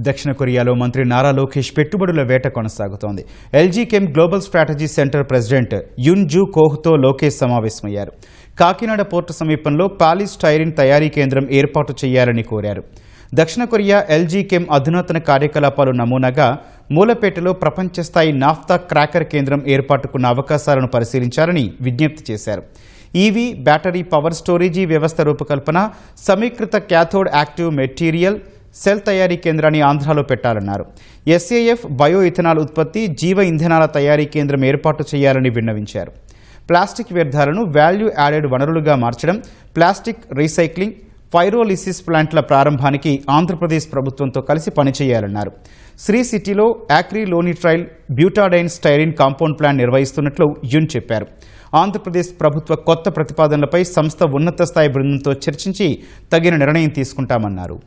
దక్షిణ కొరియాలో మంత్రి నారా లోకేష్ పెట్టుబడుల వేట కొనసాగుతోంది. LG Chem global strategy centre president Yun Ju కోహ్తో లోకేష్ సమావేశమయ్యారు. కాకినాడ పోర్టు సమీపంలో పాలిస్టైరిన్ తయారీ కేంద్రం ఏర్పాటు చేయాలని కోరారు. దక్షిణ కొరియా ఎల్జీ కెమ్ అధునాతన కార్యకలాపాలు నమూనాగా మూలపేటలో ప్రపంచ స్థాయి నాఫ్తా క్రాకర్ కేంద్రం ఏర్పాటుకున్న అవకాశాలను పరిశీలించాలని విజ్ఞప్తి చేశారు. ఈవీ, బ్యాటరీ పవర్ స్టోరేజీ వ్యవస్థ రూపకల్పన, సమీకృత క్యాథోడ్ యాక్టివ్ మెటీరియల్ సెల్ తయారీ కేంద్రాన్ని ఆంధ్రాలో పెట్టాలన్నారు. ఎస్ఏఎఫ్ బయో ఇథనాల్ ఉత్పత్తి, జీవ ఇంధనాల తయారీ కేంద్రం ఏర్పాటు చేయాలని విన్నవించారు. ప్లాస్టిక్ వ్యర్థాలను వాల్యూ యాడెడ్ వనరులుగా మార్చడం, ప్లాస్టిక్ రీసైక్లింగ్, పైరోలిసిస్ ప్లాంట్ల ప్రారంభానికి ఆంధ్రప్రదేశ్ ప్రభుత్వంతో కలిసి పనిచేయాలన్నారు. శ్రీ సిటీలో acrylonitrile butadiene styrene compound plant నిర్వహిస్తున్నట్లు యున్ చెప్పారు. ఆంధ్రప్రదేశ్ ప్రభుత్వ కొత్త ప్రతిపాదనలపై సంస్థ ఉన్నత స్థాయి బృందంతో చర్చించి తగిన నిర్ణయం తీసుకుంటామన్నారు.